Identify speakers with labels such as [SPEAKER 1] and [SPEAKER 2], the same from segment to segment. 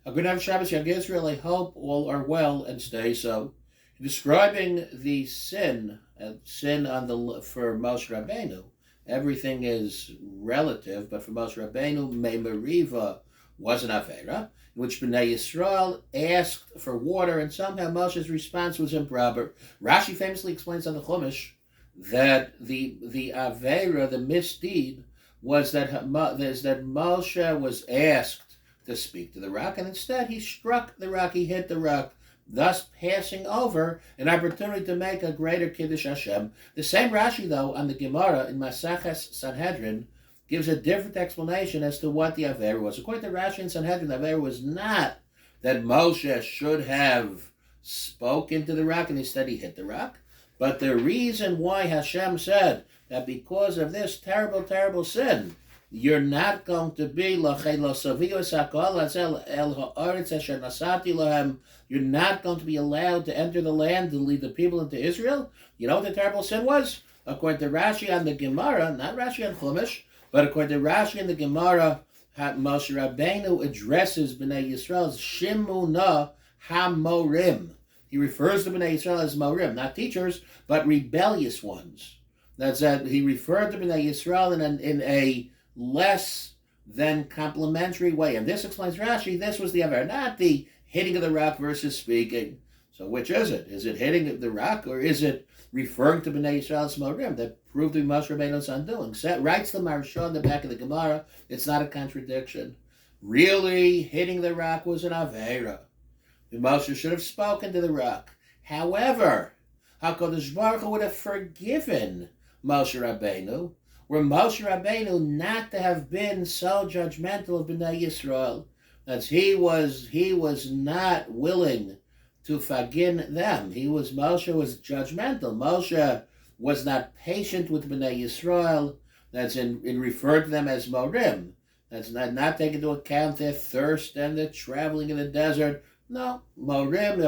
[SPEAKER 1] A good night, Shabbos, Young Israel. I hope all are well and stay so. Describing the sin on the for Moshe Rabbeinu, everything is relative, but for Moshe Rabbeinu, Meimeriva was an avera, in which Bnei Yisrael asked for water, and somehow Moshe's response was improper. Rashi famously explains on the Chumash that the avera, the misdeed, was that Moshe was asked to speak to the rock, and instead he struck the rock, he hit the rock, thus passing over an opportunity to make a greater Kiddush Hashem. The same Rashi, though, on the Gemara in Masaches Sanhedrin, gives a different explanation as to what the Avera was. According to Rashi in Sanhedrin, the Avera was not that Moshe should have spoken to the rock and instead he hit the rock, but the reason why Hashem said that because of this terrible, terrible sin, you're not going to be you're not going to be allowed to enter the land to lead the people into Israel. You know what the terrible sin was? According to Rashi on the Gemara, not Rashi on Chumash, but according to Rashi on the Gemara, Moshe Rabbeinu addresses Bnei Yisrael as Shimuna HaMorim. He refers to Bnei Yisrael as Morim, not teachers, but rebellious ones. That's that he referred to Bnei Yisrael in a less than complimentary way. And this explains Rashi, this was the Aver, not the hitting of the rock versus speaking. So which is it? Is it hitting the rock, or is it referring to Bnei Yisrael's Morim that proved to be Moshe Rabbeinu's undoing? Writes the Maharsha in the back of the Gemara, it's not a contradiction. Really, hitting the rock was an Avera. Moshe should have spoken to the rock. However, HaKadosh Baruch Hu would have forgiven Moshe Rabbeinu, were Moshe Rabbeinu not to have been so judgmental of Bnei Yisrael, as he was not willing to forgive them. Moshe was judgmental. Moshe was not patient with Bnei Yisrael. That's in referred to them as Morim. That's not taking into account their thirst and their traveling in the desert. No, Morim,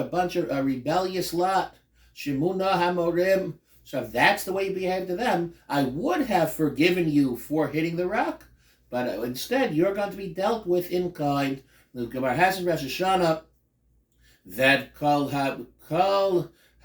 [SPEAKER 1] a rebellious lot. Shimuna HaMorim. So if that's the way you behave to them, I would have forgiven you for hitting the rock, but instead you're going to be dealt with in kind. The Gemara has in Rosh Hashanah that kol hamivater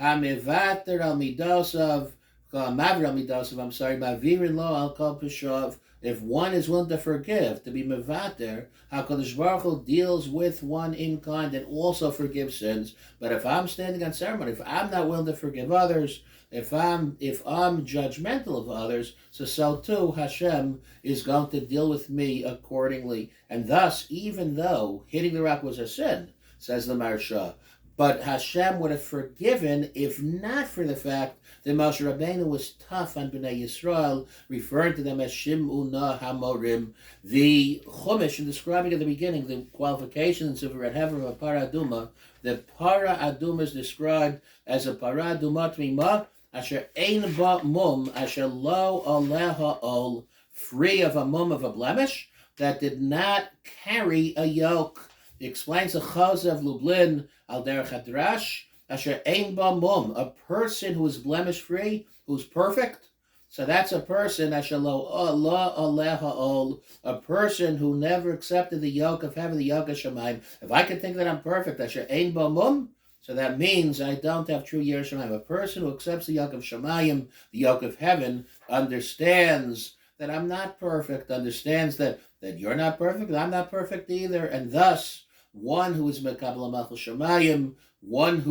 [SPEAKER 1] al midosav, mavirin lo al kol peshav. If one is willing to forgive, to be mevater, HaKadosh Baruch Hu deals with one in kind and also forgives sins. But if I'm standing on ceremony, if I'm not willing to forgive others, if I'm judgmental of others, so too Hashem is going to deal with me accordingly. And thus, even though hitting the rock was a sin, says the Maharsha, but Hashem would have forgiven if not for the fact that Moshe Rabbeinu was tough on Bnei Yisrael, referring to them as Shimuna HaMorim. The Chumash, in describing at the beginning the qualifications of a Red Hever of a Para Aduma, the Para Aduma is described as a Para Aduma Tmima, Asher Ein Ba Mum, Asher Lo Aleha Ol, free of a mum, of a blemish, that did not carry a yoke. He explains the Chaz of Lublin, Al Derech HaDrash, Asher Ein Ba Mum, a person who is blemish-free, who's perfect. So that's a person, Asher Lo Aleha Ol, a person who never accepted the yoke of heaven, the yoke of Shemaim. If I can think that I'm perfect, Asher Ein Ba Mum, so that means I don't have true Yer Shemaim. A person who accepts the yoke of Shemayim, the yoke of heaven, understands that I'm not perfect, understands that you're not perfect, I'm not perfect either, and thus one who is Mekabel Malchus Shemayim, one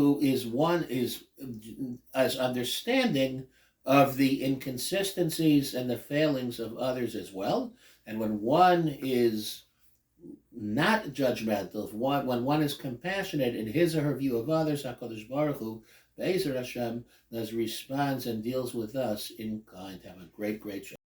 [SPEAKER 1] is as understanding of the inconsistencies and the failings of others as well. And when one is not judgmental, when one is compassionate in his or her view of others, HaKadosh Baruch Hu, Be'ezer Hashem, responds and deals with us in kind. Have a great, great show.